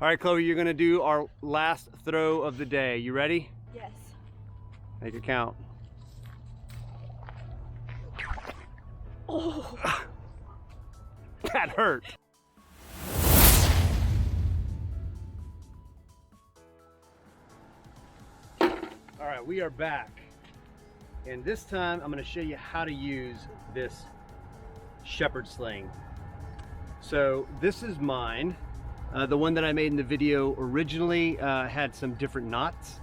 All right, Chloe, you're gonna do our last throw of the day. You ready? Yes. Make it count. Oh. That hurt. All right, we are back. And this time I'm gonna show you how to use this shepherd sling. So this is mine. The one that I made in the video originally had some different knots.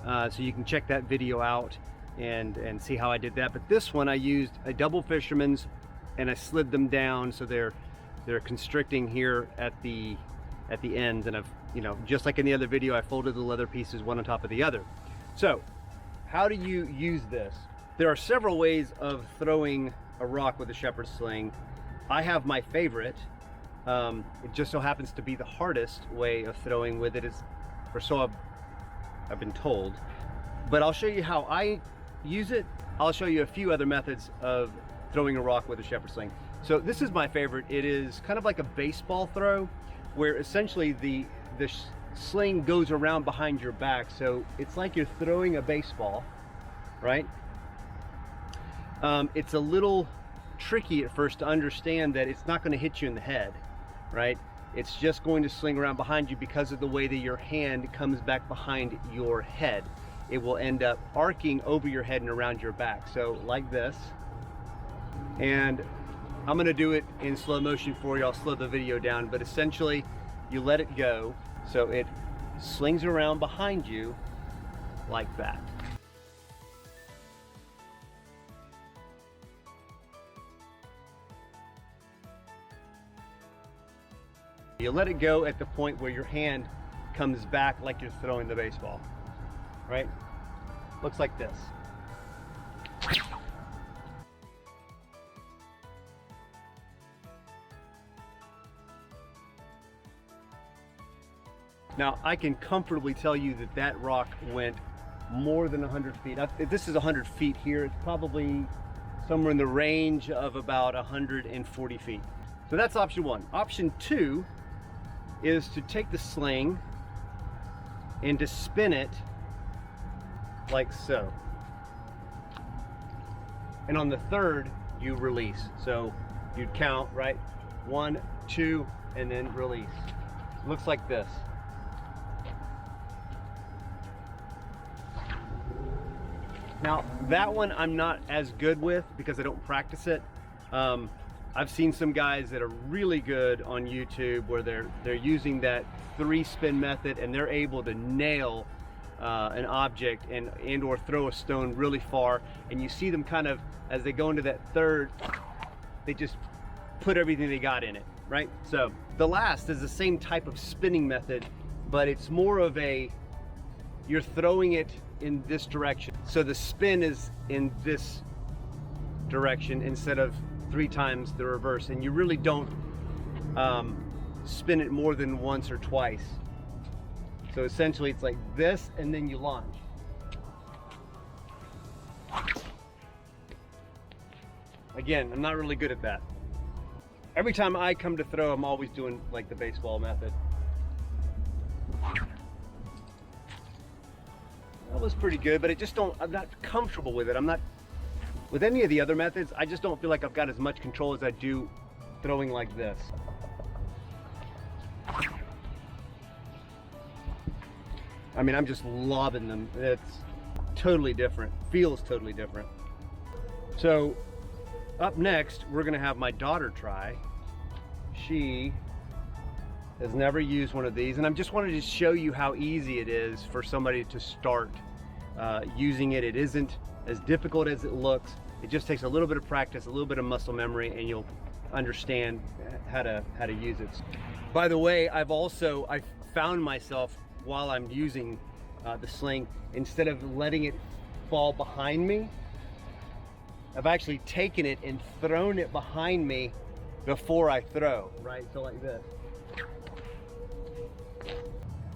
So you can check that video out and see how I did that. But this one I used a double fisherman's and I slid them down so they're constricting here at the ends, and I've, just like in the other video, I folded the leather pieces one on top of the other. So how do you use this? There are several ways of throwing a rock with a shepherd sling. I have my favorite. It just so happens to be the hardest way of throwing with it, or so I've been told. But I'll show you how I use it. I'll show you a few other methods of throwing a rock with a shepherd sling. So this is my favorite. It is kind of like a baseball throw, where essentially the sling goes around behind your back. So it's like you're throwing a baseball, right? It's a little tricky at first to understand that it's not going to hit you in the head, right? It's just going to sling around behind you because of the way that your hand comes back behind your head. It will end up arcing over your head and around your back. So like this. And I'm going to do it in slow motion for you. I'll slow the video down, but essentially you let it go so it slings around behind you like that. You let it go at the point where your hand comes back like you're throwing the baseball, right? Looks like this. Now, I can comfortably tell you that that rock went more than 100 feet. If this is 100 feet here, it's probably somewhere in the range of about 140 feet. So that's option one. Option two is to take the sling and to spin it like so. And on the third, you release. So you'd count, right? 1, 2, and then release. Looks like this. Now, that one I'm not as good with because I don't practice it. I've seen some guys that are really good on YouTube where they're using that 3-spin method and they're able to nail an object and or throw a stone really far, and you see them kind of, as they go into that third, they just put everything they got in it, right? So the last is the same type of spinning method, but it's more of you're throwing it in this direction. So the spin is in this direction instead of 3 times the reverse, and you really don't spin it more than once or twice. So essentially it's like this, and then you launch. Again, I'm not really good at that. Every time I come to throw, I'm always doing like the baseball method. That was pretty good, but I'm not comfortable with it. I'm not, with any of the other methods, I just don't feel like I've got as much control as I do throwing like this. I mean, I'm just lobbing them. It's totally different, feels totally different. So up next, we're gonna have my daughter try. She has never used one of these, and I just wanted to show you how easy it is for somebody to start using it. It isn't as difficult as it looks. It just takes a little bit of practice, a little bit of muscle memory, and you'll understand how to use it. By the way, I found myself while I'm using the sling, instead of letting it fall behind me, I've actually taken it and thrown it behind me before I throw, right? So like this.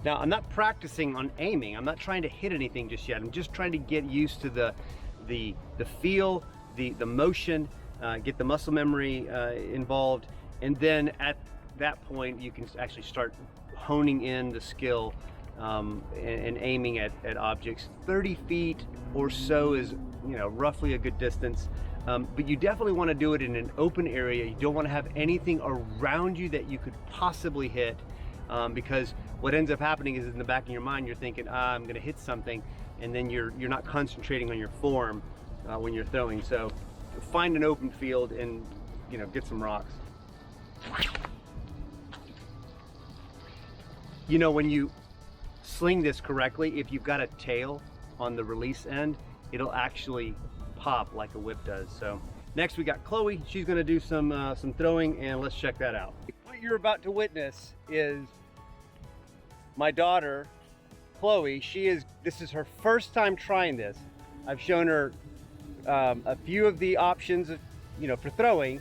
Now, I'm not practicing on aiming. I'm not trying to hit anything just yet. I'm just trying to get used to the feel, the motion, get the muscle memory involved, and then at that point you can actually start honing in the skill and aiming at objects. 30 feet or so is, you know, roughly a good distance. But you definitely want to do it in an open area. You don't want to have anything around you that you could possibly hit, because what ends up happening is in the back of your mind you're thinking, I'm going to hit something, and then you're not concentrating on your form when you're throwing. So find an open field and, you know, get some rocks. You know, when you sling this correctly, if you've got a tail on the release end, it'll actually pop like a whip does. So next we got Chloe. She's going to do some throwing, and let's check that out. What you're about to witness is my daughter Chloe. This is her first time trying this. I've shown her a few of the options, you know, for throwing,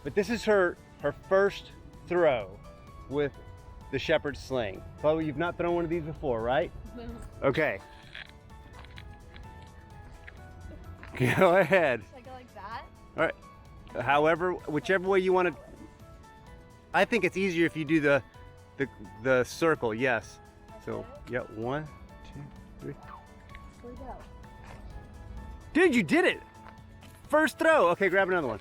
but this is her first throw with the shepherd sling. Chloe, you've not thrown one of these before, right? No. Okay. Go ahead. Should I go like that? All right. However, whichever way you want to. I think it's easier if you do the circle. Yes. So yeah, 1, 2, 3. Where'd it go? Dude, you did it! First throw. Okay, grab another one.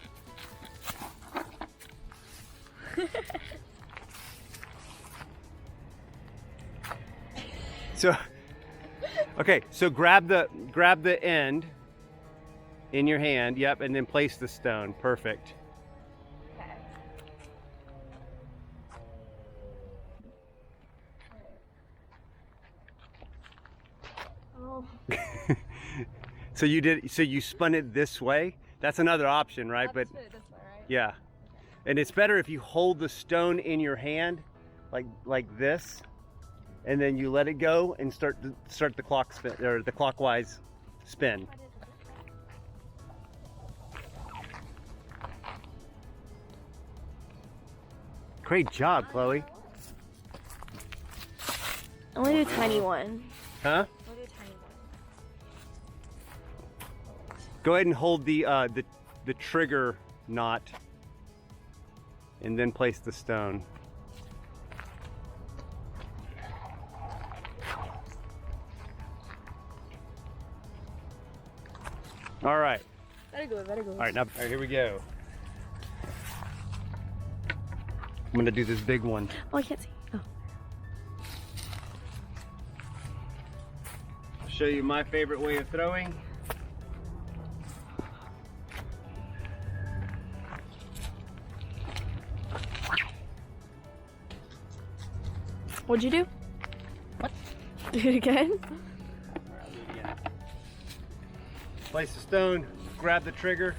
So, okay, so grab the end in your hand. Yep, and then place the stone. Perfect. Okay. Oh. So you spun it this way. That's another option, right? But spin it this way, right? Yeah. And it's better if you hold the stone in your hand like this, and then you let it go and start the clock spin, or the clockwise spin. Great job, Chloe. I want to do a tiny one. Huh? I'll do a tiny one. Go ahead and hold the trigger knot, and then place the stone. All right. Better go, better go. All right, here we go. I'm gonna do this big one. Oh, I can't see. Oh. I'll show you my favorite way of throwing. What'd you do? What? Do it again? All right, I'll do it again. Place the stone, grab the trigger,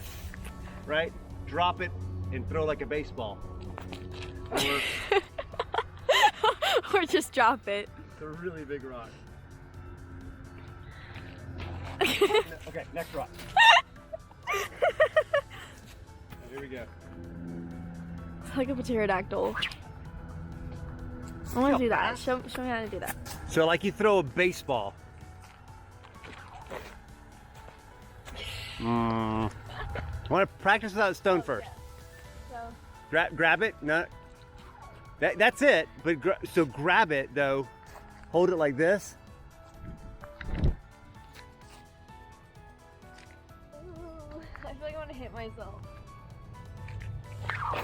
right? Drop it and throw like a baseball. Or just drop it. It's a really big rock. Okay, next rock. Here we go. It's like a pterodactyl. I want to do that. Show me how to do that. So like you throw a baseball. I want to practice without a stone first. So. Grab it. No. That's it. But so grab it though. Hold it like this. Ooh, I feel like I want to hit myself.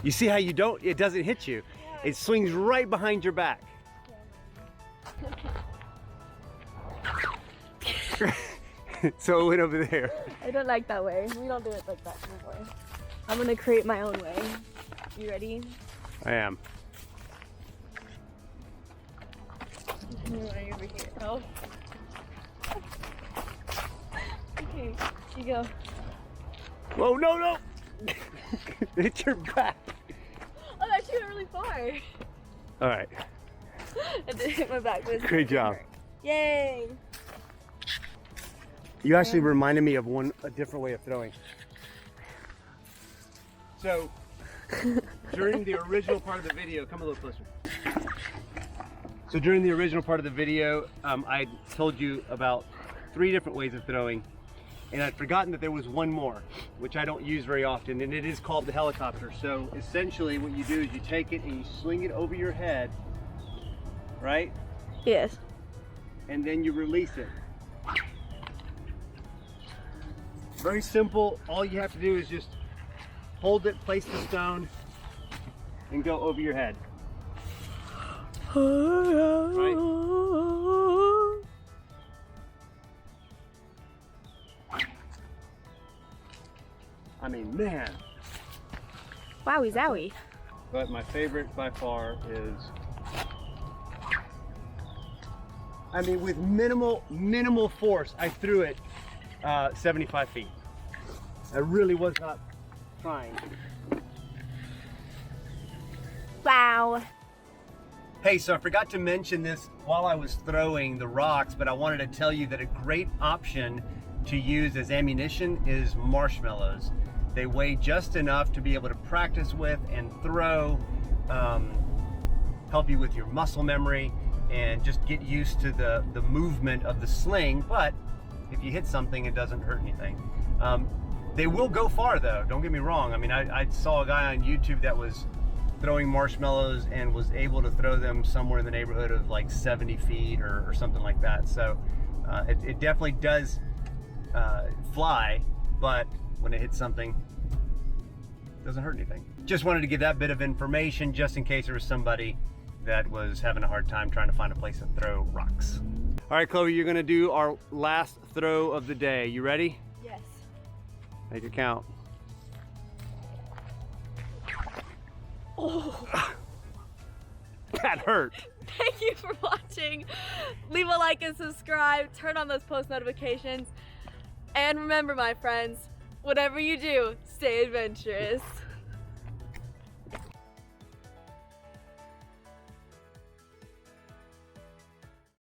You see how it doesn't hit you. Yeah. It swings right behind your back. So it went over there. I don't like that way. We don't do it like that anymore. I'm gonna create my own way. You ready? I am. Over here. Oh. Okay, you go. Whoa, no! Hit your back. Oh, that went really far. All right. It did hit my back. Great job. Yay! You actually reminded me of a different way of throwing. So, during the original part of the video, come a little closer. So during the original part of the video, I told you about 3 different ways of throwing, and I'd forgotten that there was one more, which I don't use very often, and it is called the helicopter. So essentially what you do is you take it and you sling it over your head, right? Yes. And then you release it. Very simple. All you have to do is just hold it, place the stone, and go over your head. Right? I mean, man. Wowie zowie. But my favorite by far is, I mean, with minimal force, I threw it 75 feet. I really was not trying. Wow. Hey, so I forgot to mention this while I was throwing the rocks, but I wanted to tell you that a great option to use as ammunition is marshmallows. They weigh just enough to be able to practice with and throw, help you with your muscle memory, and just get used to the movement of the sling. But if you hit something, it doesn't hurt anything. They will go far though, don't get me wrong. I mean, I saw a guy on YouTube that was throwing marshmallows and was able to throw them somewhere in the neighborhood of like 70 feet or something like that. So it definitely does fly, but when it hits something, it doesn't hurt anything. Just wanted to give that bit of information just in case there was somebody that was having a hard time trying to find a place to throw rocks. All right, Chloe, you're gonna do our last throw of the day. You ready? Yes. Make it count. Oh. That hurt. Thank you for watching. Leave a like and subscribe. Turn on those post notifications. And remember, my friends, whatever you do, stay adventurous.